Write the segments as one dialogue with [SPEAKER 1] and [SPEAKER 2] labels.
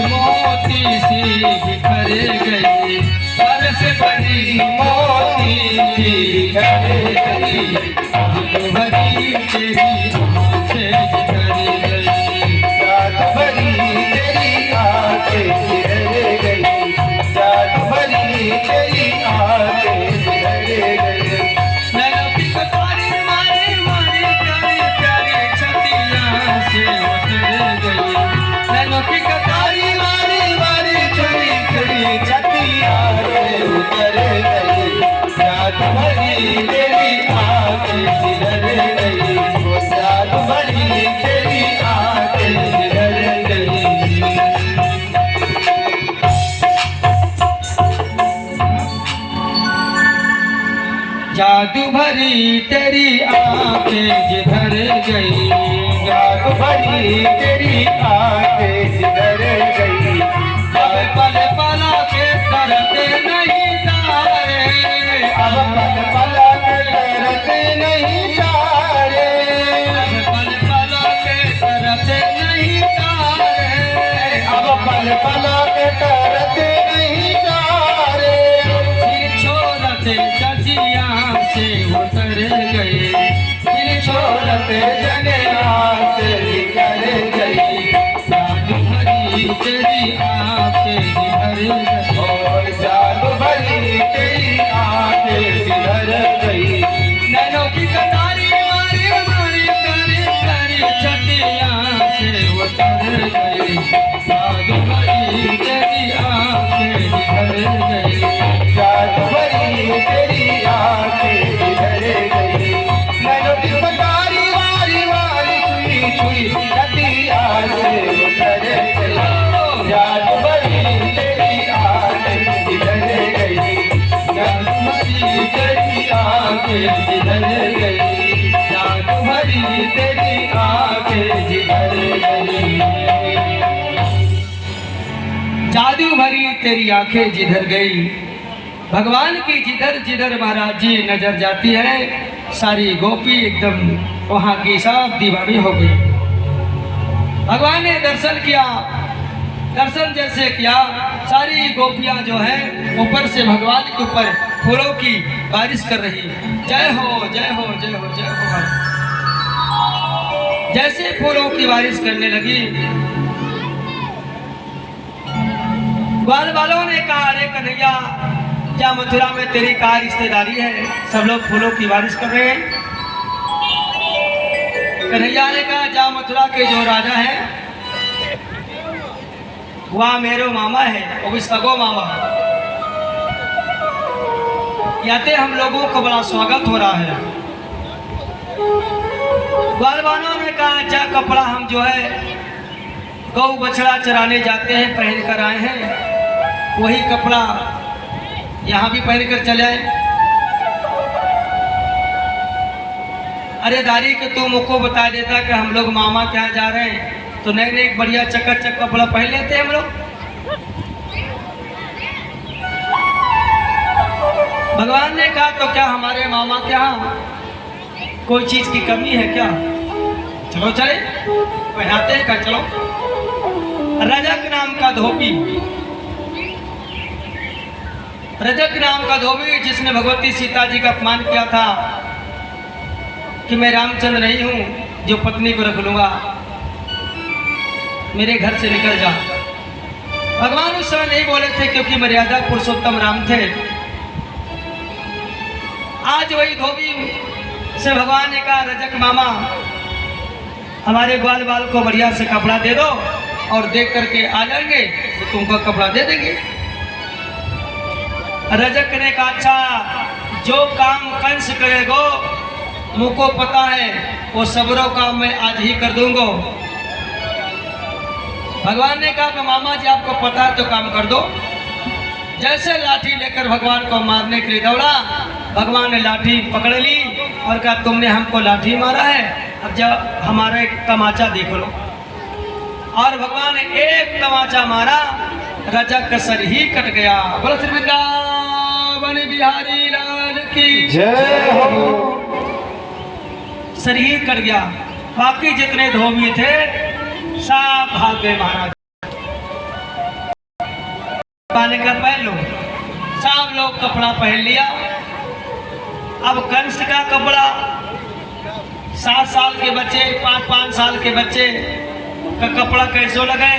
[SPEAKER 1] मोती सी बिखर गई, बरस भरी मोती सी बिखर गई, जादू भरी तेरी आंखें जिधर गई,
[SPEAKER 2] जादू भरी तेरी आंखें जिधर गई, जादू भरी तेरी आंखें जिधर गई।
[SPEAKER 1] नैनों की कतारी मारी मारी प्यारी प्यारी छतियां से उतर गई, नैनों की कतारी मारी मारी
[SPEAKER 2] चली चली छतियां से उतर गई, जादू भरी तेरी आंखें जिधर गई, वो जादू भरी तेरी आंखें जिधर गई।
[SPEAKER 1] जादू भरी तेरी आंखें जिधर गई,
[SPEAKER 2] जादू भरी तेरी आंखें जिधर गई,
[SPEAKER 1] अब पल पला के तरते नहीं तारे,
[SPEAKER 2] अब पल पल के तरते नहीं तारे,
[SPEAKER 1] अब पल पला के तरते नहीं तारे,
[SPEAKER 2] अब पल पल के तरते नहीं तारे।
[SPEAKER 1] दिल छोड़ते जजिया से उतर गए, दिल
[SPEAKER 2] छोड़ते जगना से निकल गई,
[SPEAKER 1] जादू भरी तेरी आंखें जिधर गई,
[SPEAKER 2] और जादू भरी तेरी आंखें जिधर गई।
[SPEAKER 1] नैनों की कतारी मारी मारी प्यारी प्यारी छतियां से उतर गई, जादू भरी तेरी आंखें जिधर गई,
[SPEAKER 2] जादू भरी तेरी आंखें जिधर गई। नैनों की कतारी वारी वारी छुई छुई छतियां से उतर गई, जादू भरी तेरी आंखें जिधर गई, जादू भरी तेरी आंखें जिधर गई, जादू भरी तेरी आंखें जिधर गई।
[SPEAKER 1] जादू भरी तेरी आंखें जिधर गई। भगवान की जिधर जिधर महाराज जी नजर जाती है, सारी गोपी एकदम वहां की सब दीवानी हो गई। भगवान ने दर्शन किया, दर्शन जैसे किया, सारी गोपियां जो है ऊपर से भगवान के ऊपर फूलों की बारिश कर रही। जय हो जय हो जय हो जय हो। जैसे फूलों की बारिश करने लगी, ग्वाल वालों ने कहा, अरे कन्हैया, क्या मथुरा में तेरी क्या रिश्तेदारी है? सब लोग फूलों की बारिश कर रहे हैं। कन्हैया ने कहा, जा मथुरा के जो राजा है वह मेरो मामा है, वो भी सगो मामा। याते हम लोगों को बड़ा स्वागत हो रहा है। ग्वाल वालों ने कहा, जा कपड़ा हम जो है गौ बछड़ा चराने जाते हैं पहन कर आए हैं, वही कपड़ा यहाँ भी पहन कर चले आए। अरे दारी कि तू मुझको बता देता कि हम लोग मामा क्या जा रहे हैं, तो नए नए बढ़िया चकाचक कपड़ा पहन लेते हैं हम लोग। भगवान ने कहा, तो क्या हमारे मामा के यहाँ कोई चीज की कमी है क्या? चलो चले पहनाते हैं। का चलो। रजक नाम का धोबी, रजक नाम का धोबी जिसने भगवती सीता जी का अपमान किया था कि मैं रामचंद्र नहीं हूं जो पत्नी को रख लूंगा, मेरे घर से निकल जा। भगवान उस समय नहीं बोले थे क्योंकि मर्यादा पुरुषोत्तम राम थे। आज वही धोबी से भगवान ने कहा, रजक मामा, हमारे ग्वाल बाल को बढ़िया से कपड़ा दे दो और देख करके आ जाएंगे तो तुमको कपड़ा दे देंगे। रजक ने कहा, अच्छा, जो काम कंस करेगो मुझको पता है, वो सबरों काम मैं आज ही कर दूंगा। भगवान ने कहा कि मामा जी आपको पता है तो काम कर दो। जैसे लाठी लेकर भगवान को मारने के लिए दौड़ा, भगवान ने लाठी पकड़ ली और कहा, तुमने हमको लाठी मारा है, अब जब हमारा एक तमाचा देख लो। और भगवान ने एक तमाचा मारा, रजक का सर ही कट गया। बोलो श्री वृंदावन बिहारी लाल की
[SPEAKER 2] जय हो।
[SPEAKER 1] सर ही कट गया। बाकी जितने धोबी थे सब भाग गए महाराज। भगवान ने कहा पहन लो। सब लोग कपड़ा पहन लिया। अब कंस का कपड़ा 7 साल के बच्चे 5-5 साल के बच्चे का कपड़ा कैसो लगे,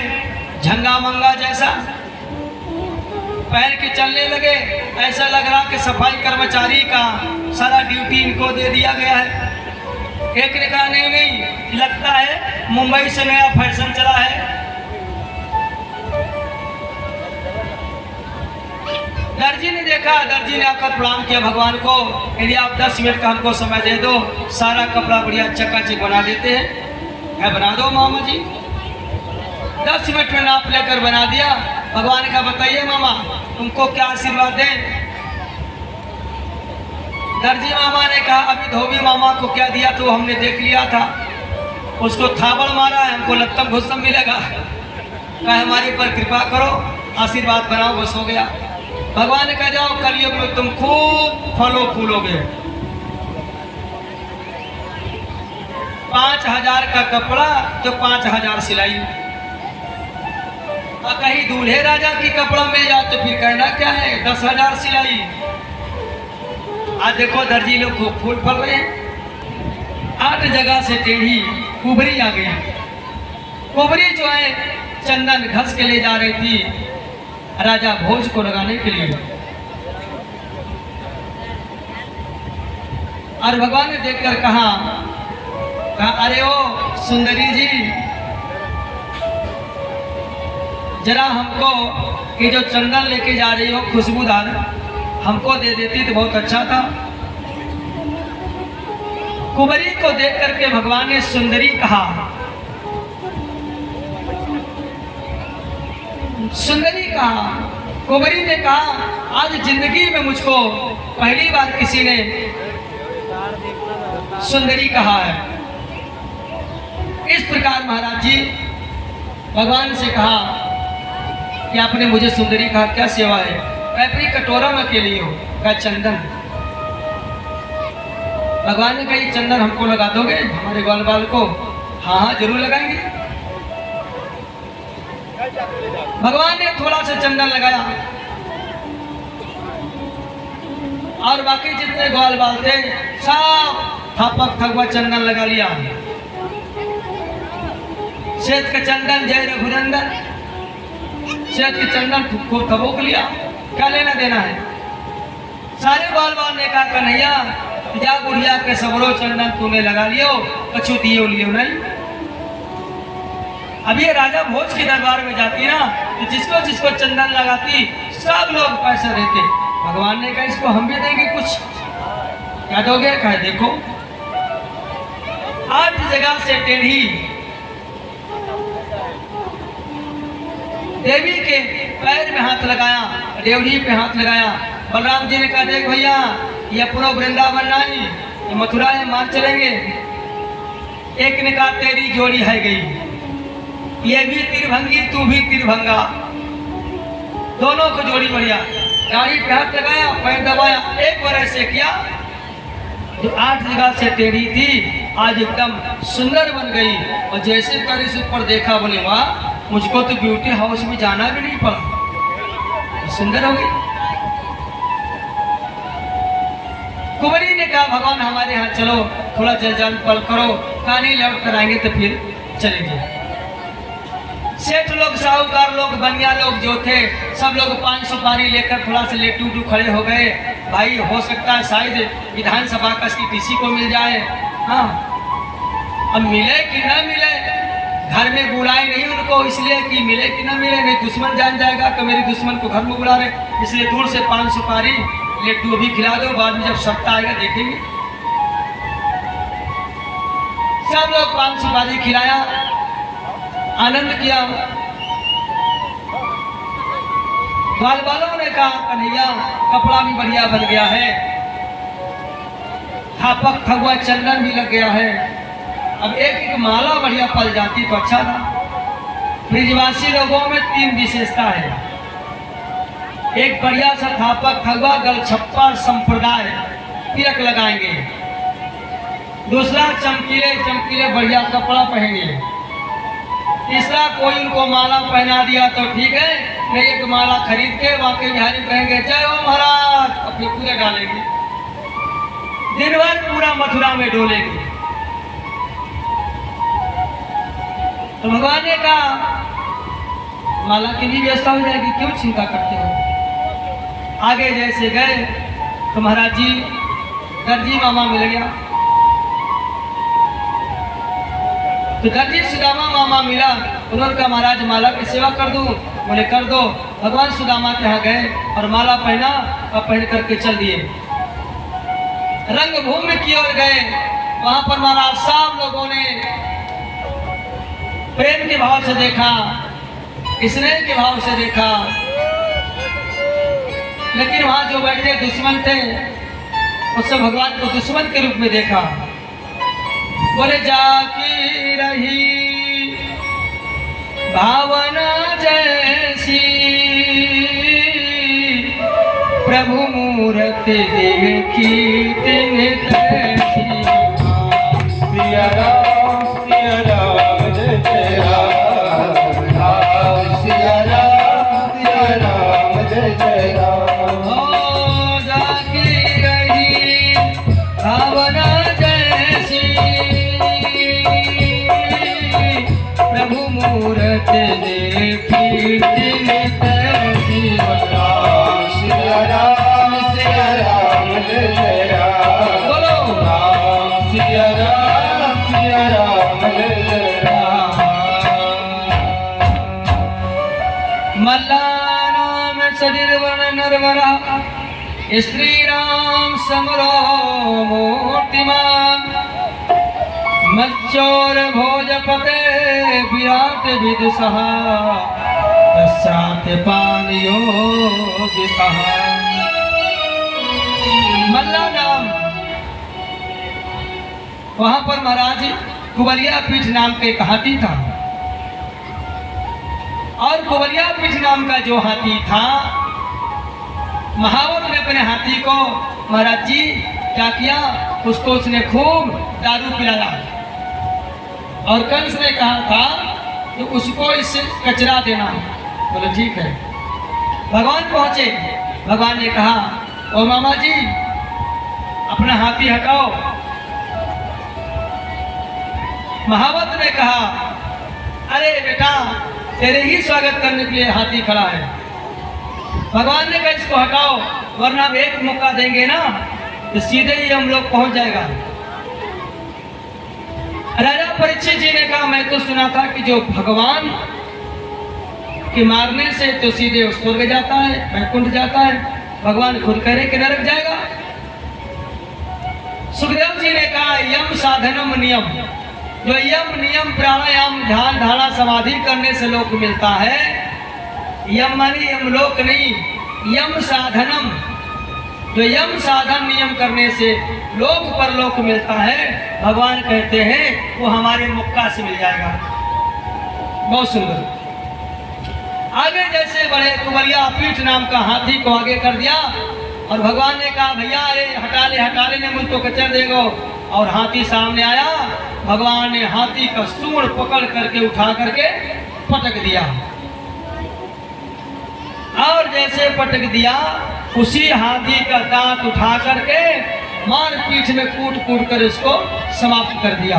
[SPEAKER 1] झंगा मंगा जैसा पहन के चलने लगे। ऐसा लग रहा कि सफाई कर्मचारी का सारा ड्यूटी इनको दे दिया गया है। एक ने कहा नहीं नहीं, लगता है मुंबई से नया फैशन चला है। दर्जी ने देखा, दर्जी ने आकर प्रणाम किया भगवान को, यदि आप 10 मिनट का हमको समय दे दो, सारा कपड़ा बढ़िया चकाचक बना देते हैं। क्या बना दो मामा जी। 10 मिनट में नाप लेकर बना दिया। भगवान का बताइए मामा तुमको क्या आशीर्वाद दें। दर्जी मामा ने कहा अभी धोबी मामा को क्या दिया तो हमने देख लिया था, उसको थाबड़ मारा है, हमको लत्तम घुसम मिलेगा। कहा हमारे पर कृपा करो, आशीर्वाद बनाओ, बस हो गया। भगवान ने कहा जाओ कलयुग में तुम खूब फलो फूलोगे। 5000 का कपड़ा तो 5000 सिलाई, और कहीं दूल्हे राजा की कपड़ा मिल जाए तो फिर कहना क्या है, 10,000 सिलाई। आज देखो दर्जी लोग खूब फूल फल रहे हैं। 8 जगह से टेढ़ी कुबरी आ गई। कुबरी जो है चंदन घस के ले जा रही थी राजा भोज को लगाने के लिए। और भगवान ने देखकर कहा अरे ओ सुंदरी जी, जरा हमको ये जो चंदन लेके जा रही हो खुशबूदार, हमको दे देती तो बहुत अच्छा था। कुबरी को देख करके भगवान ने सुंदरी कहा। सुंदरी कहा, कुबरी ने कहा आज जिंदगी में मुझको पहली बार किसी ने सुंदरी कहा है। इस प्रकार महाराज जी भगवान से कहा कि आपने मुझे सुंदरी कहा, क्या सेवा है। अपनी कटोरा में के लिए हो, क्या चंदन। भगवान ने कहा ये चंदन हमको लगा दोगे हमारे ग्वाल बाल को। हाँ हाँ जरूर लगाएंगे। भगवान ने थोड़ा सा चंदन लगाया और बाकी जितने ग्वाल बाल थे सब थापक थगवा चंदन लगा लिया। श्वेत का चंदन जय रघुनंदन, श्वेत के चंदन को थबोक लिया। क्या लेना देना है। सारे ग्वाल बाल ने कहा कन्हैया जा बुढ़िया के सबरो चंदन तूने लगा लियो, कछु दियो लियो नहीं। अब ये राजा भोज के दरबार में जाती ना तो जिसको जिसको चंदन लगाती सब लोग पैसा देते। भगवान ने कहा इसको हम भी देंगे कुछ। क्या दोगे। कहा देखो 8 जगह से टेढ़ी देवी के पैर में हाथ लगाया, देवरी पे हाथ लगाया। बलराम जी ने कहा देख भैया ये अपनो वृंदावन नहीं, ये मथुरा है, मान चलेंगे। एक ने कहा तेरी जोड़ी है गई, ये भी तिरभंगी तू भी तिरभंगा, दोनों को जोड़ी बढ़िया। गाड़ी पे हाथ लगाया, पैर दबाया, एक बार ऐसे किया जो 8 जगह से टेढ़ी थी आज एकदम सुंदर बन गई। और जैसे पैर से ऊपर देखा बोले वाह मुझको तो ब्यूटी हाउस में जाना भी नहीं पड़ा, सुंदर हो गई। कुंवरी ने कहा भगवान हमारे यहाँ चलो, थोड़ा जल जान पल करो, कहानी लौट कर आएंगे तो फिर चलेंगे। सेठ लोग, साहूकार लोग, बनिया लोग जो थे सब लोग 5 सुपारी लेकर थोड़ा सा लेटू उटू खड़े हो गए। भाई हो सकता है शायद विधानसभा का किसी को मिल जाए। हाँ अब मिले कि ना मिले, घर में बुलाए नहीं उनको इसलिए कि मिले कि ना मिले, नहीं दुश्मन जान जाएगा कि मेरे दुश्मन को घर में बुला रहे, इसलिए दूर से 5 सुपारी लड्डू भी खिला दो, बाद में जब सप्ताह आएगा देखेंगे। सब लोग 5 सुपारी खिलाया, आनंद किया। ग्वाल बालों ने कहा कन्हैया कपड़ा भी बढ़िया बन गया है, थापक थगुआ चंदन भी लग गया है, अब एक एक माला बढ़िया पल जाती तो अच्छा था। ब्रिजवासी लोगों में 3 विशेषता है। एक बढ़िया सा थापक थगवा गलछप्पा संप्रदाय तिलक लगाएंगे, दूसरा चमकीले चमकीले बढ़िया कपड़ा पहनेंगे, तीसरा कोई उनको माला पहना दिया तो ठीक है, नहीं एक माला खरीद के बांके बिहारी कहेंगे जय हो महाराज, और फिर पूरे डालेंगे, दिन भर पूरा मथुरा में डोलेंगे। तो भगवान ने कहा माला की भी व्यवस्था हो जाएगी, क्यों चिंता करते हो। आगे जैसे गए तो महाराज जी दर्जी मामा मिल गया, तो दर्जी सुदामा मामा मिला। उन्होंने कहा महाराज माला की सेवा कर दूं, बोले कर दो। भगवान सुदामा के यहाँ गए और माला पहना और पहन करके चल दिए। रंगभूमि की ओर गए, वहां पर महाराज सब लोगों ने प्रेम के भाव से देखा, स्नेह के भाव से देखा, लेकिन वहां जो बैठे दुश्मन थे उससे भगवान को दुश्मन के रूप में देखा। बोले जाकी रही भावना जैसी, प्रभु मूर्ति देखी तिन तैसी।
[SPEAKER 2] सिया राम जय जय राम, सिया राम जय जय राम।
[SPEAKER 1] हो जाकी रही भावना जैसी, प्रभु मूरत देखी तिन तैसी।
[SPEAKER 2] सिया राम जय जय राम,
[SPEAKER 1] बोलो
[SPEAKER 2] सिया राम जय जय राम।
[SPEAKER 1] मल्लानाम सदिर्वन नरवरा, स्त्री राम समरो मूर्तिमान। मच्चोर भोजपते विराट विदुषः, तस्सात पान योगितः। मल्ला नाम, वहां पर महाराज कुबलिया पीठ नाम के एक हाथी था, और कुबलिया पीठ नाम का जो हाथी था, महावत ने अपने हाथी को महाराज जी क्या किया, उसको उसने खूब दारू पिलाया, और कंस ने कहा था कि उसको इससे कचरा देना। बोले ठीक है। भगवान पहुंचे, भगवान ने कहा ओ मामा जी अपना हाथी हटाओ। महावत ने कहा अरे बेटा तेरे ही स्वागत करने के लिए हाथी खड़ा है। भगवान ने कहा इसको हटाओ, वरना हम एक मौका देंगे ना तो सीधे ही हम लोग पहुंच जाएगा। राजा परीक्षित जी ने कहा मैं तो सुना था कि जो भगवान के मारने से तो सीधे स्वर्ग जाता है, वैकुंठ जाता है, भगवान खुद कह रहे कि नरक जाएगा। सुखदेव जी ने कहा यम साधनम नियम, जो यम नियम प्राणायाम ध्यान धारणा समाधि करने से लोक मिलता है, यम मानी यम लोक नहीं, यम साधनम, जो यम साधन नियम करने से लोक पर लोक मिलता है, भगवान कहते हैं वो हमारे मुक्का से मिल जाएगा। बहुत सुंदर। आगे जैसे बड़े कुबलिया पीठ नाम का हाथी को आगे कर दिया, और भगवान ने कहा भैया अरे हटा ले ने मुझ को कचर देगो। और हाथी सामने आया, भगवान ने हाथी का सूंड पकड़ करके उठा करके पटक दिया, और जैसे पटक दिया उसी हाथी का दांत उठा करके मार पीठ में कूट कूट कर इसको समाप्त कर दिया।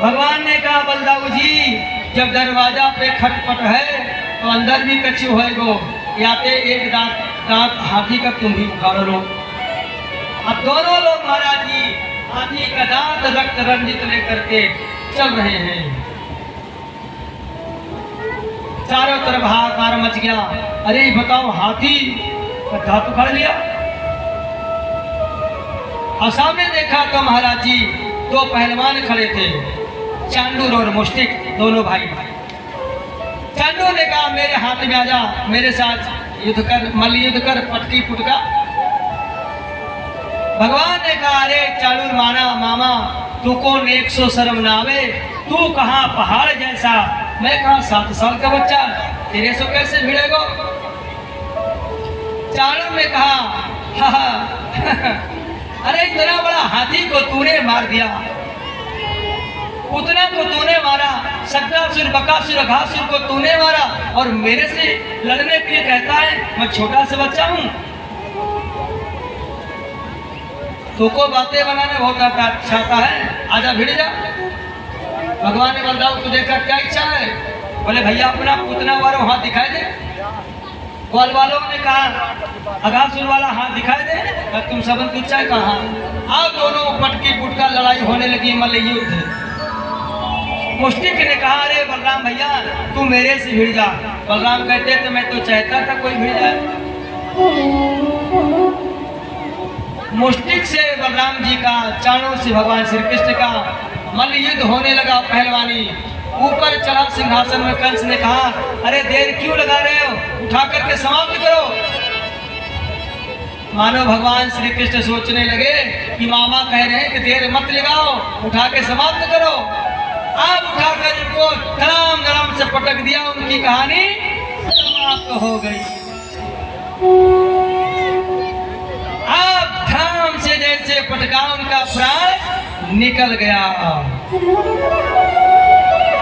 [SPEAKER 1] भगवान ने कहा बलदाऊ जी जब दरवाजा पे खटपट है तो अंदर भी कछु है गो, याते एक दांत हाथी का तुम भी उखाड़ लो। अब दोनों लोग महाराज जी हाथी का दांत रक्त रंजित लेकर के चल रहे हैं। चारों तरफ हाहाकार मच गया। अरे बताओ हाथी का दांत उखाड़ लिया। और सामने देखा तो महाराज जी दो पहलवान खड़े थे, चांडूर और मुष्टिक, दोनों भाई। चांडूर ने कहा मेरे हाथ में आजा, मेरे साथ युद्ध कर, मल्ल युद्ध कर, पटकी पुटका। भगवान ने कहा अरे चांडूर मामा तू कौन 100 शर्म नावे, तू कहाँ पहाड़ जैसा, मैं कहा 7 साल का बच्चा, तेरे से कैसे भिड़ेगो। चांडूर ने कहा हा अरे इतना बड़ा हाथी को तूने मार दिया, पुतना को तूने मारा, शक्रासुर बकासुर अघासुर को तूने मारा और मेरे से लड़ने के लिए कहता है मैं छोटा सा बच्चा हूँ। तुमको बातें बनाने बहुत अच्छा आता है, आजा भिड़ जा। भगवान ने बलराम को देखा क्या इच्छा है? बोले भैया अपना पुतना वाला हाथ दिखाई दे। ग्वाल वालों ने कहा अघासुर वाला हाथ दिखाई दे। तुम सबन कुछ चाहे कहा आप दोनों पटकी पुटका लड़ाई होने लगी, मल्ल युद्ध। मुष्टिक ने कहा अरे बलराम भैया तू मेरे से भिड़ जा। बलराम कहते तो मैं तो चाहता था कोई भिड़ जाए। मुष्टिक से बलराम जी का, चाणों से भगवान श्री कृष्ण का मल्ल युद्ध होने लगा। पहलवानी ऊपर चढ़ा सिंहासन में। कंस ने कहा अरे देर क्यों लगा रहे हो, उठा करके समाप्त करो। मानो भगवान श्री कृष्ण सोचने लगे कि मामा कह रहे हैं कि देर मत लगाओ, उठा के समाप्त करो। आप उठाकर उनको धड़ाम धड़ाम से पटक दिया, उनकी कहानी समाप्त हो गई। आप धड़ाम से जैसे पटका उनका प्राण निकल गया।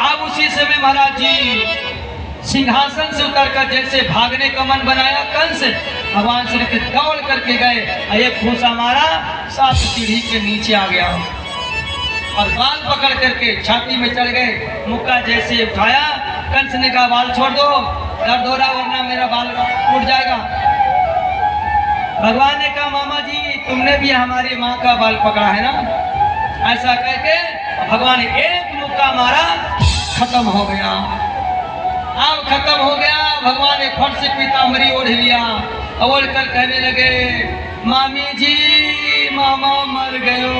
[SPEAKER 1] अब उसी समय महाराज जी सिंहासन से उतरकर जैसे भागने का मन बनाया कंस, भगवान श्री कृष्ण दौड़ करके गए, एक घूसा मारा, 7 सीढ़ी के नीचे आ गया और बाल पकड़ करके छाती में चढ़ गए। मुक्का जैसे उठाया, कंस ने कहा बाल छोड़ दो, दर्द हो रहा वरना मेरा बाल टूट जाएगा। भगवान ने कहा मामा जी तुमने भी हमारी माँ का बाल पकड़ा है ना। ऐसा कहके भगवान ने एक मुक्का मारा, खत्म हो गया। अब खत्म हो गया। भगवान ने फट से पीताम्बरी ओढ़ लिया, ओढ़ कर कहने लगे मामी जी मामा मर गयो।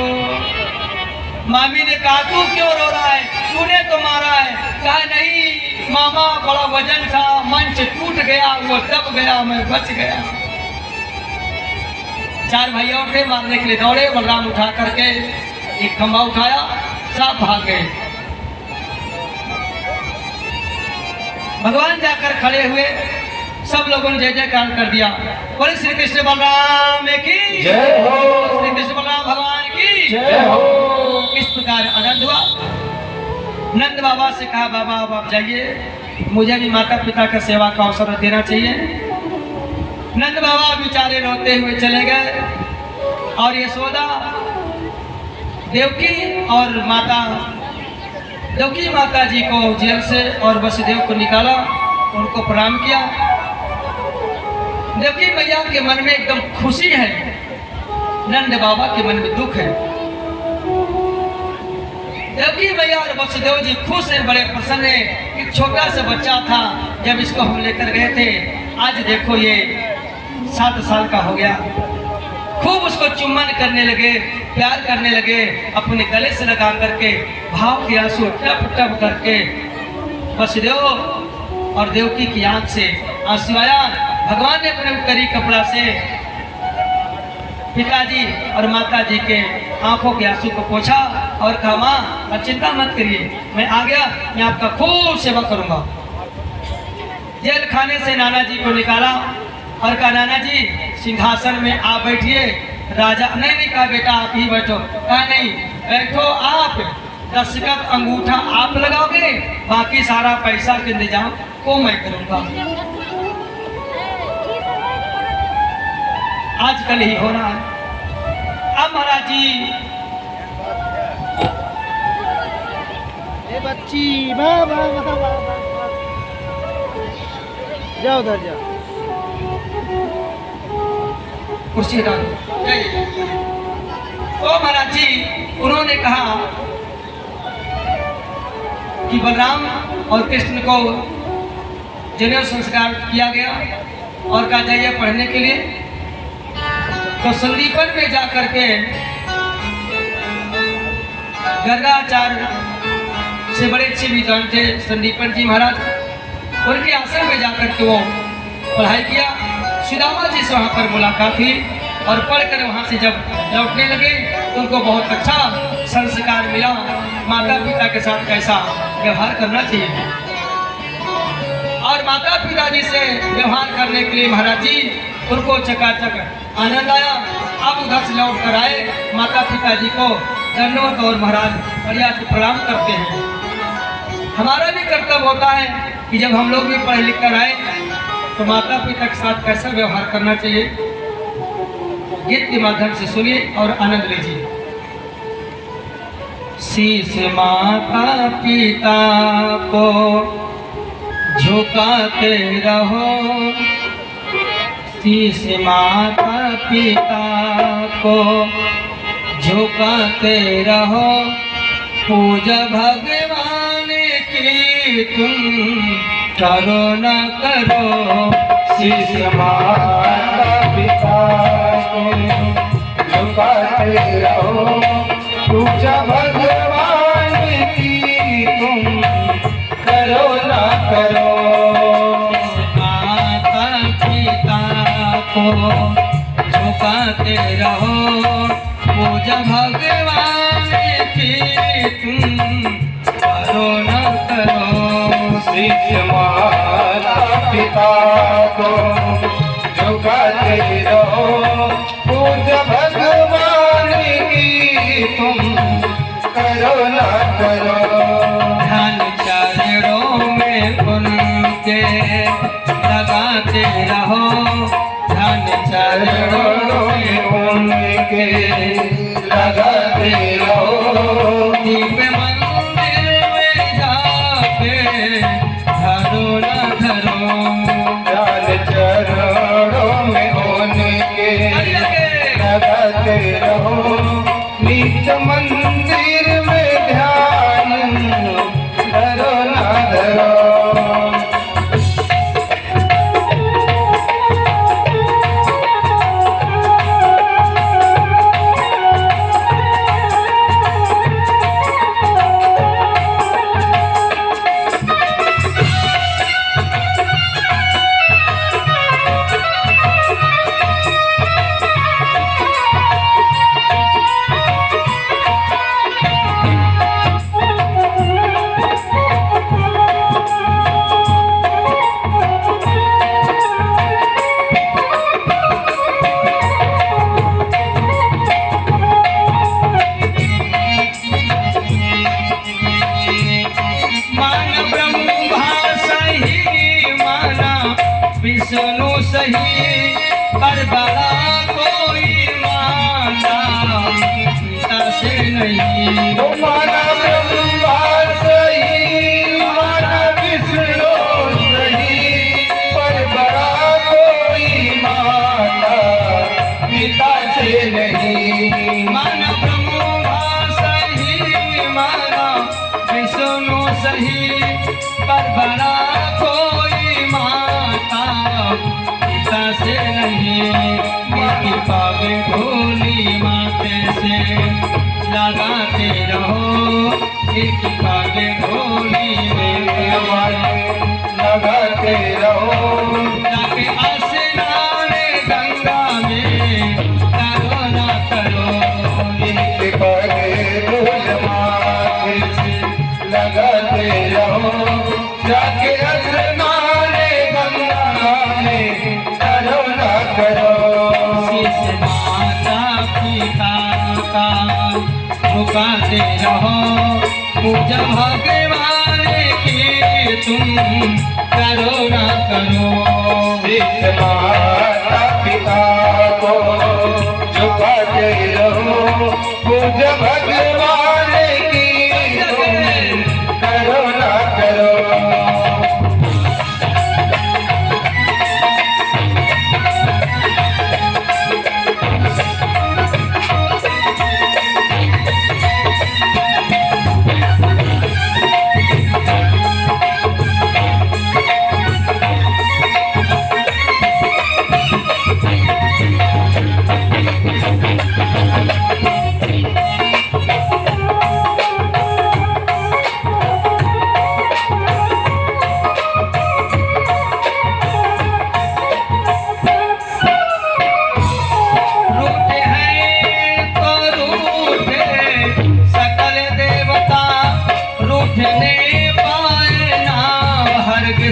[SPEAKER 1] मामी ने कहा तू क्यों रो रहा है, तूने तो मारा है। कहा नहीं मामा बड़ा वजन था, मंच टूट गया, वो दब गया, मैं बच गया। 4 भाइयों उठे, मारने के लिए दौड़े। बलराम उठा करके एक खंभा उठाया, सब भाग गए। भगवान जाकर खड़े हुए, सब लोगों ने जय जयकार कर दिया। बोले श्री कृष्ण बलराम की
[SPEAKER 2] जय हो,
[SPEAKER 1] श्री कृष्ण बलराम भगवान की
[SPEAKER 2] जय हो।
[SPEAKER 1] इस प्रकार आनंद हुआ। नंद बाबा से कहा बाबा अब आप जाइए, मुझे भी माता पिता का सेवा का अवसर देना चाहिए। नंद बाबा बेचारे रोते हुए चले गए और यशोदा देवकी और देवकी माता जी को जेल से और वसुदेव को निकाला, उनको प्रणाम किया। देवकी मैया के मन में एकदम खुशी है, नंद बाबा के मन में दुख है। देवकी मैया और वसुदेव जी खुश हैं, बड़े प्रसन्न हैं। एक छोटा सा बच्चा था जब इसको हम लेकर गए थे, आज देखो ये 7 साल का हो गया। खूब उसको चुम्बन करने लगे, प्यार करने लगे, अपने गले से लगा करके भाव के आंसू टप टप करके वसुदेव और देवकी की आंख से आंसू आया। भगवान ने अपने उत्तरी कपड़ा से पिताजी और माताजी के आंखों के आंसू को पोंछा और कहा माँ अब चिंता मत करिए, मैं आ गया, मैं आपका खूब सेवा करूंगा। जेल खाने से नाना जी को निकाला और कहा नाना जी सिंहासन में आप बैठिए। राजा नहीं कहा बेटा आप ही बैठो। कहा नहीं बैठो आप, दस्तखत अंगूठा आप लगाओगे, बाकी सारा पैसा के इंतजाम को मैं करूंगा। आजकल ही हो रहा है। अब महाराज जी
[SPEAKER 3] बच्ची जाओ उधर जाओ,
[SPEAKER 1] कुर्सी हटा दो। तो महाराज जी उन्होंने कहा कि बलराम और कृष्ण को जनेऊ संस्कार किया गया और कहा जाइए पढ़ने के लिए। तो संदीपन में जाकर के गर्गाचार्य से बड़े अच्छे विद्वान थे संदीपन जी महाराज, उनके आश्रम में जाकर के वो पढ़ाई किया। सुदामा जी से वहाँ पर मुलाकात हुई और पढ़कर वहाँ से जब लौटने लगे तो उनको बहुत अच्छा संस्कार मिला, माता पिता के साथ कैसा व्यवहार करना चाहिए। और माता पिता जी से व्यवहार करने के लिए महाराज जी उनको चकाचक आनंद आया। अब उधर से लौट कर आए, माता पिताजी को दंडवत और महाराज बढ़िया से प्रणाम करते हैं। हमारा भी कर्तव्य होता है कि जब हम लोग भी पढ़ लिख कर आए तो माता पिता के साथ कैसा व्यवहार करना चाहिए, गीत के माध्यम से सुनिए और आनंद लीजिए। शीश माता पिता को झुकाते रहो, शीश माता पिता को झुकाते रहो, पूजा भगवान की तुम करो न करो।
[SPEAKER 2] शीश माता पिता को झुकाते रहो, पूजा भगवान की तुम करो न करो।
[SPEAKER 1] माता पिता को झुकाते रहो, पूजा भगवान की तुम करो न करो।
[SPEAKER 2] शीश माता पिता को झुकाते रहो, पूजा भगवान की तुम करो न करो।
[SPEAKER 1] ध्यान चरणों में उनके लगाते रहो, ध्यान चरणों में
[SPEAKER 2] उनके लगाते रहो,
[SPEAKER 1] दीप मंदिर में जाके धरो न धरो।
[SPEAKER 2] ध्यान चरणों में उनके लगाते रहो, निज मंदिर में ध्यान धरो न धरो।
[SPEAKER 1] विष्णु सही पर बड़ा कोई माता पिता से नहीं।
[SPEAKER 2] माना ब्रह्मा सही, माना विष्णु सही, पर बड़ा कोई माता पिता से नहीं।
[SPEAKER 1] माना ब्रह्मा सही, माना विष्णु सही, पर बड़ा कोई माता पिता से नहीं। मेरी पावे भोली माते से लगाते रहो, एक पावे भोली
[SPEAKER 2] लगाते रहो,
[SPEAKER 1] जाके स्नान गंगा में करो ना करो।
[SPEAKER 2] इनके पगे धूल माथे से लगाते रहो, जाके स्नान गंगा में करो न करो।
[SPEAKER 1] शीश माता पिता का झुकाते रहो, पूजा भगवान की तुम करो ना करो।
[SPEAKER 2] शीश माता पिता को झुकाते रहो, पूजा भगवान की तुम करो न करो।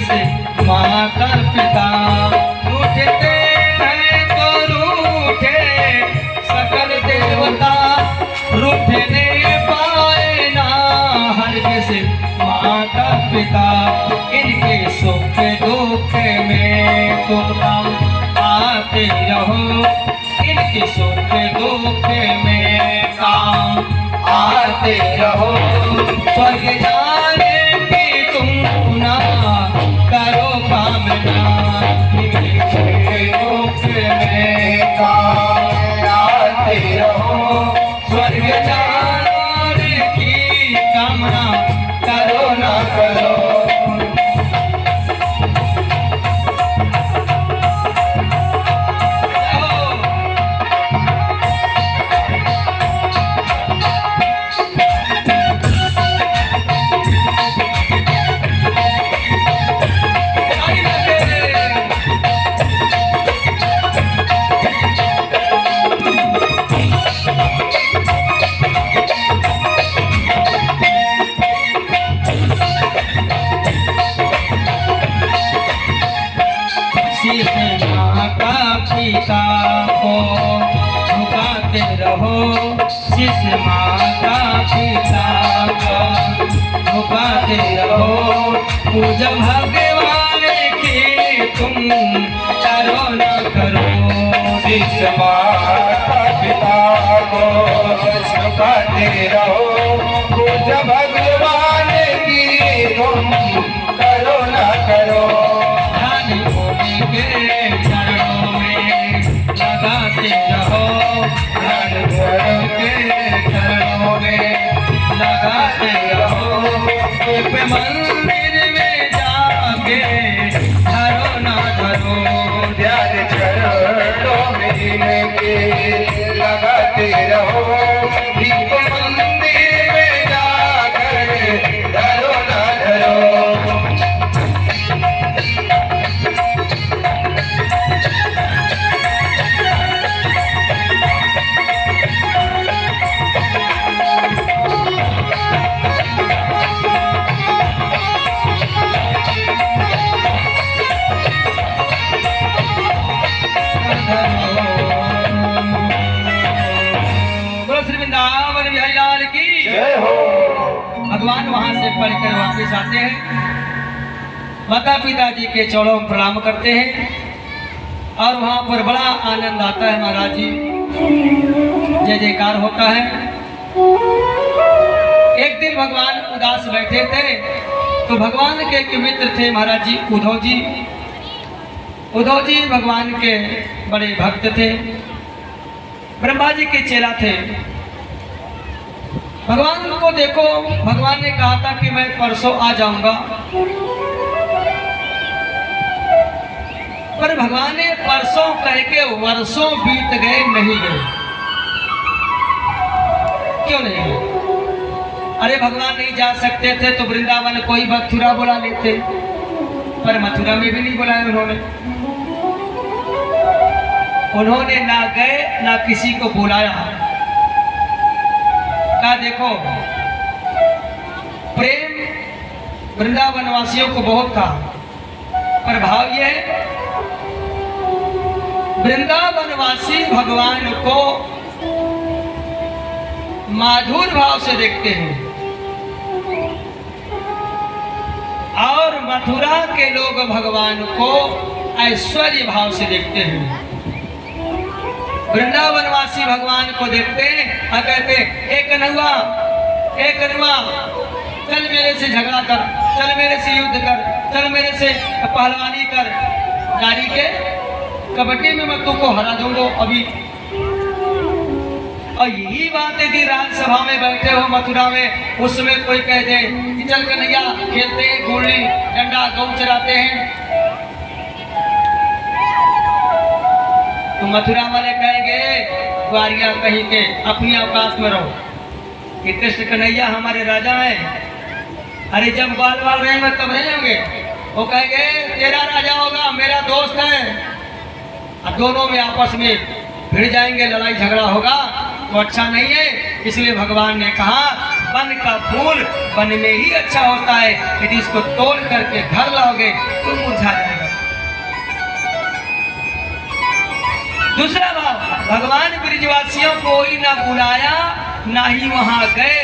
[SPEAKER 1] से माता पिता रूठते हैं तो रूठे, तुम आते रहो, इनके सुख दुख में काम
[SPEAKER 2] आते रहो।
[SPEAKER 1] स्वर्ग जाने की तुम ना करो कामना,
[SPEAKER 2] इनके दुख में काम आते रहो।
[SPEAKER 1] स्वर्ग जाने की कामना करो ना करो। माता पिता को झुकाते रहो, शिष माता पिता को झुकाते रहो। पूजा भगवान की तुम करो न करो,
[SPEAKER 2] शिष माता पिता को झुकाते रहो। पूजा भगवान की तुम करो न करो।
[SPEAKER 1] के चरणों में लगाते रहो, ध्यान गुरु के चरणों में लगाते रहो। एक मंदिर में जाके धरो ना धरो,
[SPEAKER 2] ध्यान चरणों में के लगाते रहो। दीप मंदिर में जाकर धरो ना धरो।
[SPEAKER 1] भगवान वहां से पढ़कर वापस आते हैं, माता पिता जी के चरणों में प्रणाम करते हैं और वहां पर बड़ा आनंद आता है। महाराज जी जय जयकार होता है। एक दिन भगवान उदास बैठे थे तो भगवान के एक मित्र थे महाराज जी उद्धव जी। उद्धव जी भगवान के बड़े भक्त थे, ब्रह्मा जी के चेला थे। भगवान को देखो, भगवान ने कहा था कि मैं परसों आ जाऊंगा, पर भगवान ने परसों कह के वर्षों बीत गए, नहीं गए। क्यों नहीं गए? अरे भगवान नहीं जा सकते थे तो वृंदावन कोई मथुरा बुला लेते, पर मथुरा में भी नहीं बुलाया उन्होंने ना गए ना किसी को बुलाया। का देखो प्रेम वृंदावन वासियों को बहुत था, पर भाव ये वृंदावन वासी भगवान को माधुर भाव से देखते हैं और मथुरा के लोग भगवान को ऐश्वर्य भाव से देखते हैं। वृंदावनवासी भगवान को देखते हैं और कहते एक कन्हैया चल मेरे से झगड़ा कर, चल मेरे से युद्ध कर, चल मेरे से पहलवानी कर, नारी के कबड्डी में मैं तुमको हरा दूंगा अभी। और यही बात यदि राज्यसभा में बैठे हो मथुरा में, उसमें कोई कह दे कि चल कन्हैया खेलते हैं, गुल्ली डंडा गौ चराते हैं, तो मथुरा वाले कहेंगे ग्वारिया कहीं के अपनी अवकाश में रहो, कि कृष्ण कन्हैया हमारे राजा हैं। अरे जब बाल बाल रहेंगे तब रहेंगे, वो कहेंगे तेरा राजा होगा, मेरा दोस्त है, और दोनों में आपस में भिड़ जाएंगे, लड़ाई झगड़ा होगा, तो अच्छा नहीं है। इसलिए भगवान ने कहा वन का फूल वन में ही अच्छा होता है, यदि इसको तोड़ करके घर लाओगे तो मुरझा जाएगा। दूसरा भाव, भगवान ब्रिजवासियों को ही ना बुलाया ना ही वहां गए,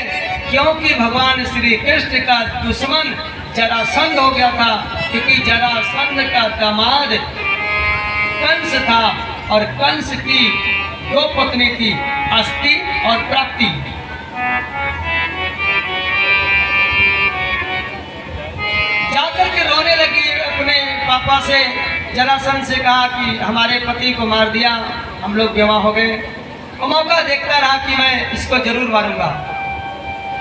[SPEAKER 1] क्योंकि भगवान श्री कृष्ण का दुश्मन जरासंध हो गया था, क्योंकि जरासंध का दामाद कंस था और कंस की दो पत्नी थी, अस्ति और प्राप्ति। जाकर के रोने लगी, अपने पापा से जरासंध से कहा कि हमारे पति को मार दिया, हम लोग विवाह हो गए। और मौका देखता रहा कि मैं इसको जरूर मारूंगा।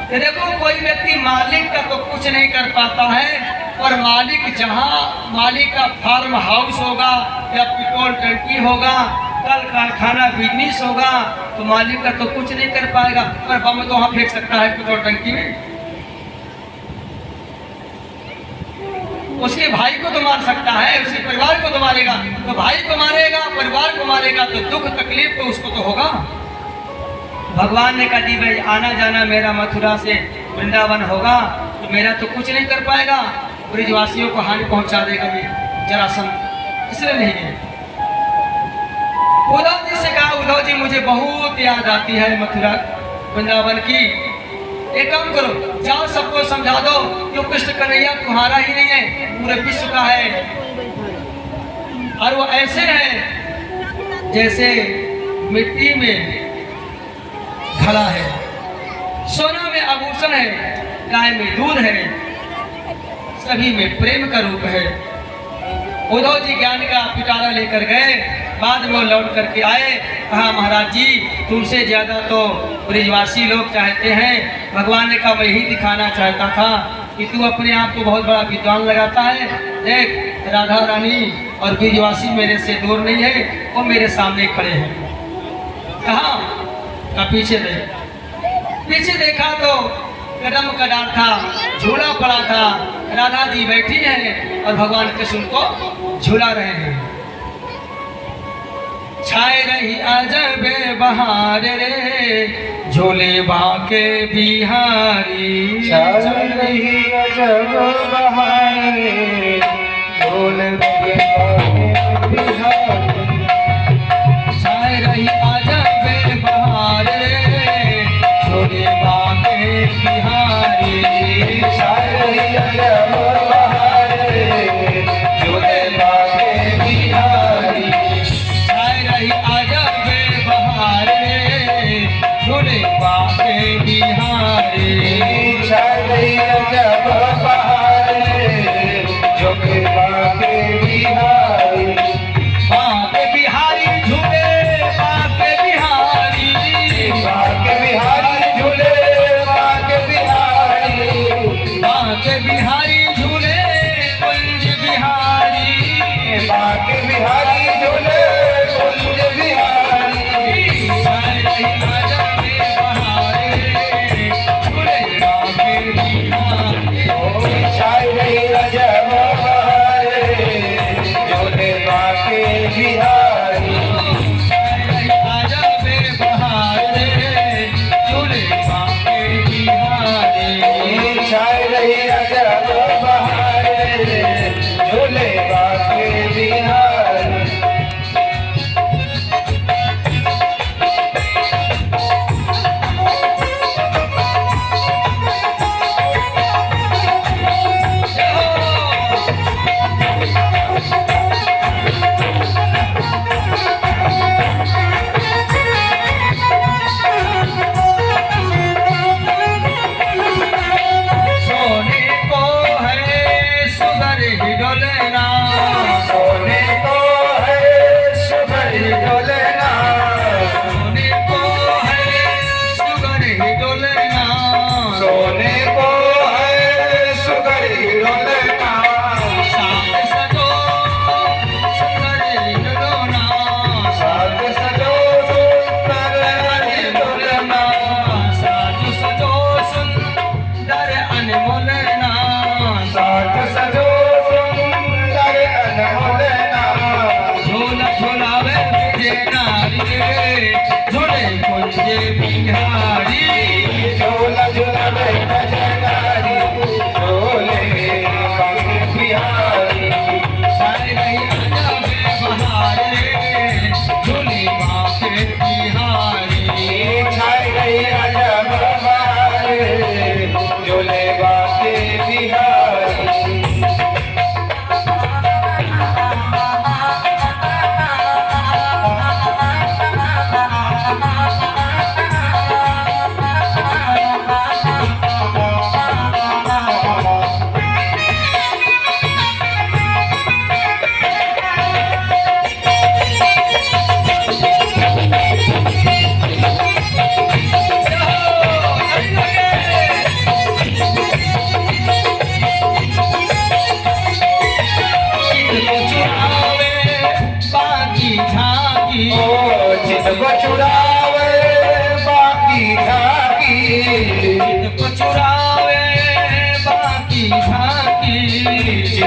[SPEAKER 1] तो देखो, कोई व्यक्ति मालिक का तो कुछ नहीं कर पाता है, और मालिक जहाँ मालिक का फार्म हाउस होगा या पेट्रोल टंकी होगा, कल कारखाना बिजनेस होगा, तो मालिक का तो कुछ नहीं कर पाएगा, पर बम तो वहाँ फेंक सकता है पेट्रोल टंकी में। उसके भाई को तो मार सकता है, उसके परिवार को तो मारेगा, तो भाई को मारेगा, परिवार को मारेगा, तो दुख तकलीफ तो उसको तो होगा। भगवान ने कहा दी भाई, आना जाना मेरा मथुरा से वृंदावन होगा, तो मेरा तो कुछ नहीं कर पाएगा, ब्रिजवासियों को हानि पहुंचा देगा ये जरासंध, इसलिए नहीं है। उद्धव जी से कहा, उद्धव जी मुझे बहुत याद आती है मथुरा वृंदावन की, एक काम करो, जाओ सबको समझा दो कि कृष्ण कन्हैया तुम्हारा ही नहीं है, पूरे विश्व का है, और वो ऐसे है जैसे मिट्टी में घड़ा है, सोना में आभूषण है, गाय में दूध है, सभी में प्रेम का रूप है। उद्धव जी ज्ञान का पिटारा लेकर गए, बाद में वो लौट करके आए, कहा महाराज जी तुमसे ज्यादा तो ब्रिजवासी लोग चाहते हैं। भगवान ने कहा मैं ही दिखाना चाहता था कि तू अपने आप को बहुत बड़ा विद्वान लगाता है, देख राधा रानी और ब्रिजवासी मेरे से दूर नहीं है, वो मेरे सामने खड़े हैं। कहा पीछे पीछे देखा तो कदम का डाल था, झूला पड़ा था, राधा जी बैठी हैं और भगवान कृष्ण को झूला रहे हैं। छाए रही अजबे बहार रे, झूले बाके बिहारी,
[SPEAKER 2] छाए रही अजब बहार रे, झूले बाके बिहारी,
[SPEAKER 1] छाए रही अजबे बहार रे, झूले बाके बिहारी,
[SPEAKER 2] छाए रही अजब बहार रे, झूले बाके बिहारी,
[SPEAKER 1] छाए रही अजबे बहार रे, झूले बाके बिहारी,
[SPEAKER 2] छाए रही अजब बहार रे, झूले बाके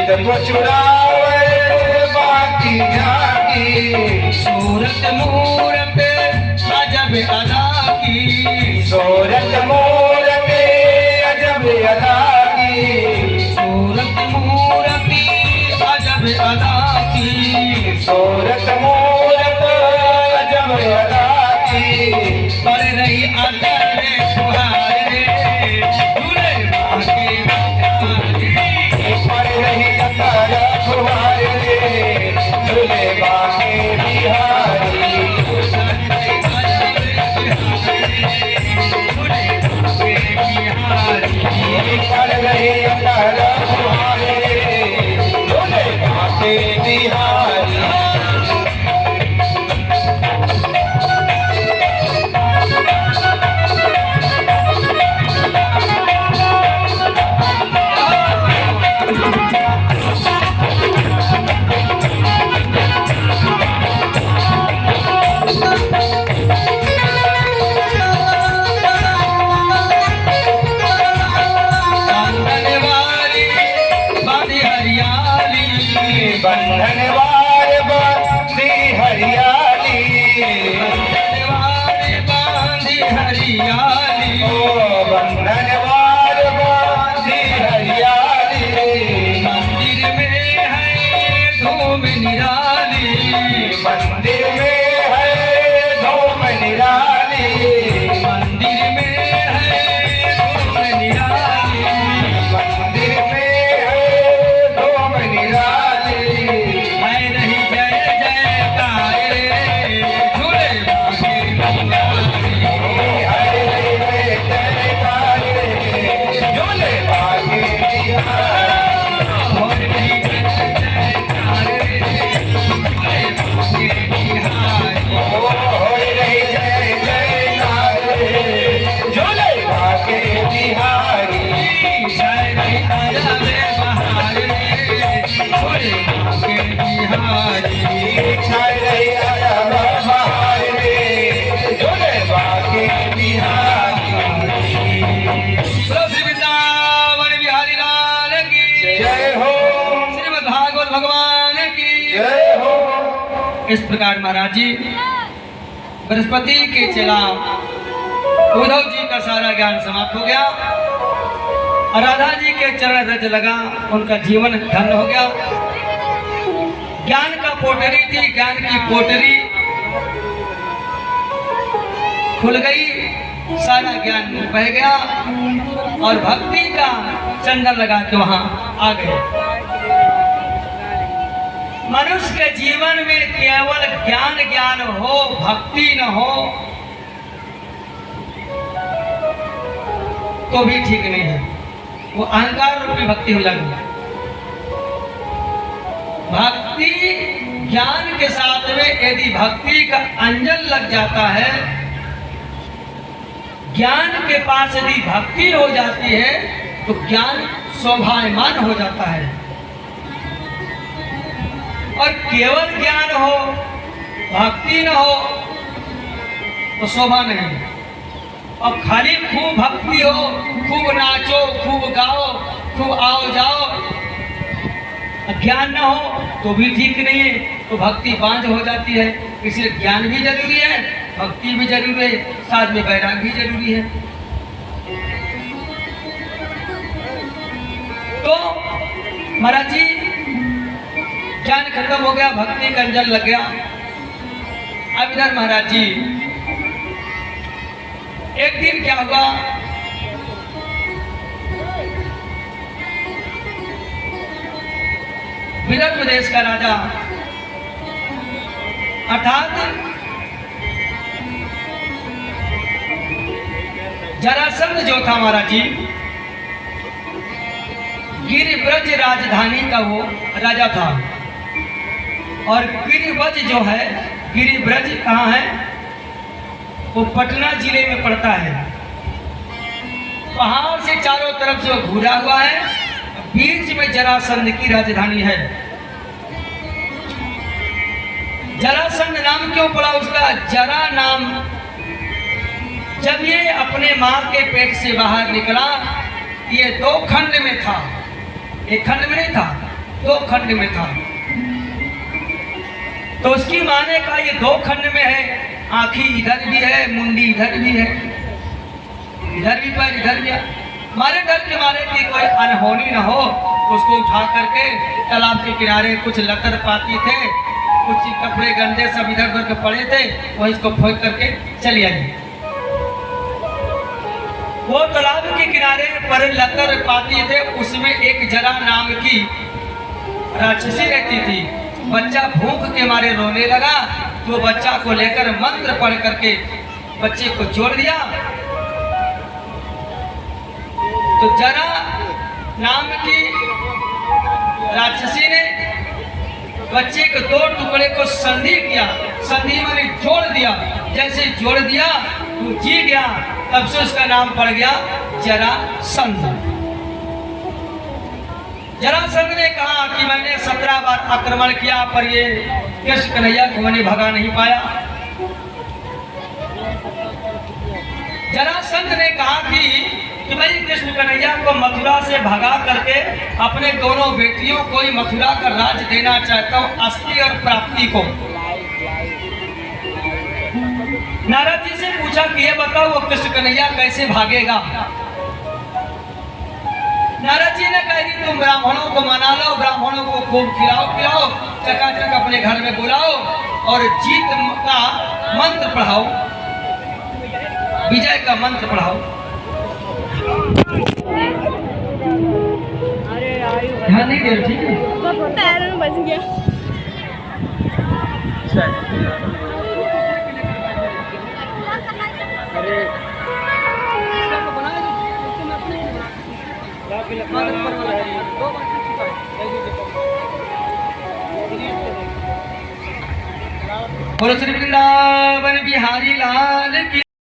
[SPEAKER 2] चित को चुरावे बाकी जाकी,
[SPEAKER 1] सूरत मूरत अजब अदा की,
[SPEAKER 2] सूरत मूरत अजब अदा की,
[SPEAKER 1] सूरत मूरत अजब अदा की,
[SPEAKER 2] सूरत मूरत अजब अदा की,
[SPEAKER 1] पर रही अदर फुहारे झूले बाके
[SPEAKER 2] पर रही अतर फुहारे झूले बाके बिहारी, पर रही अतर फुहारे झूले बाके बिहारी। बंधनवार बांधी हरियाली,
[SPEAKER 1] बांधी हरियाली,
[SPEAKER 2] ओ बंधनवार बांधी हरियाली,
[SPEAKER 1] मंदिर में है धूम निराली,
[SPEAKER 2] मंदिर में है धूम निराली,
[SPEAKER 1] मंदिर में है धूम निराली,
[SPEAKER 2] मंदिर में है धूम निराली,
[SPEAKER 1] है रही जय जयकार झूले बाके
[SPEAKER 2] हरे हरे जयकार झूले बाके बिहारी,
[SPEAKER 1] हो रही जय जयकार झूले बाके बिहारी।
[SPEAKER 2] हो रही जय जयकार झूले बाके बिहारी,
[SPEAKER 1] जय रे अजब बहार झूले बाके बिहारी।
[SPEAKER 2] छाय रही अरब बहार रे झूले बाके बिहारी।
[SPEAKER 1] बोलो श्री वृंदावन बिहारी लाल की
[SPEAKER 2] जय हो,
[SPEAKER 1] श्रीमद् भागवत भगवान की
[SPEAKER 2] जय हो।
[SPEAKER 1] इस प्रकार महाराज जी बृहस्पति के चेला उद्धव जी का सारा ज्ञान समाप्त हो गया और राधा जी के चरण रज लगा, उनका जीवन धन्य हो गया। ज्ञान का पोटरी थी, ज्ञान की पोटरी खुल गई, सारा ज्ञान बह गया और भक्ति का चंदन लगा के वहां आ गए। मनुष्य के जीवन में केवल ज्ञान हो, भक्ति न हो तो भी ठीक नहीं है, वो अहंकार रूपी भक्ति हो जाएगी। भक्ति ज्ञान के साथ में यदि भक्ति का अंजन लग जाता है, ज्ञान के पास यदि भक्ति हो जाती है तो ज्ञान शोभायमान हो जाता है। और केवल ज्ञान हो, भक्ति न हो तो शोभा नहीं। अब खाली खूब भक्ति हो, खूब नाचो, खूब गाओ, खूब आओ जाओ, ज्ञान न हो तो भी ठीक नहीं है, तो भक्ति बांझ हो जाती है। इसलिए ज्ञान भी जरूरी है, भक्ति भी जरूरी है, साथ में वैराग भी जरूरी है। तो महाराज जी ज्ञान खत्म हो गया, भक्ति का अंजन लग गया। अब इधर महाराज जी एक दिन क्या हुआ, विदर्भ प्रदेश का राजा अर्थात जरासंध जो था महाराज जी, गिरिब्रज राजधानी का वो राजा था। और गिरिब्रज जो है, गिरिब्रज कहाँ है, वो पटना जिले में पड़ता है। पहाड़ से चारों तरफ से वो घूरा हुआ है, बीच में जरासंध की राजधानी है। जरासंध नाम क्यों पड़ा उसका? जरा नाम, जब ये अपने मां के पेट से बाहर निकला, ये 2 खंड में था, एक खंड में नहीं था, दो खंड में था। तो उसकी माँ ने कहा ये दो खंड में है, आँखी इधर भी है, मुंडी इधर भी है, इधर भी पैर इधर भी है। मारे डर के मारे कि कोई अनहोनी न हो, उसको उठा करके तालाब के किनारे कुछ लतर पाती थे, कुछ कपड़े गंदे सब इधर उधर के पड़े थे, वही इसको फेंक करके चली आई। वो तालाब के किनारे पर लतर पाती थे, उसमें एक जरा नाम की राक्षसी रहती थी। बच्चा भूख के मारे रोने लगा, तो बच्चा को लेकर मंत्र पढ़ करके बच्चे को जोड़ दिया। तो जरा नाम की राक्षसी ने बच्चे के दो टुकड़े को संधि किया, संधि माने जोड़ दिया। जैसे जोड़ दिया वो जी गया, तब से उसका नाम पड़ गया जरासंध। जरासंध ने कहा कि मैंने 17 बार आक्रमण किया, पर ये कृष्ण कन्हैया को मैंने भगा नहीं पाया। जरासंध ने कहा कि मैं कृष्ण कन्हैया को मथुरा से भगा करके अपने दोनों बेटियों को ही मथुरा का राज देना चाहता हूँ, अस्थि और प्राप्ति को। नारद जी से पूछा कि ये बताओ वो कृष्ण कन्हैया कैसे भागेगा। नारद जी ने कहा कि तुम ब्राह्मणों को मना लो, ब्राह्मणों को खूब खिलाओ पिलाओ, चकाचक अपने घर में बुलाओ और जीत का मंत्र पढ़ाओ, विजय का मंत्र पढ़ाओ। ध्यान नहीं दे रहे, ठीक है?
[SPEAKER 3] पैर में बच गया।
[SPEAKER 1] बोलो श्री वृंदावन बिहारी लाल की।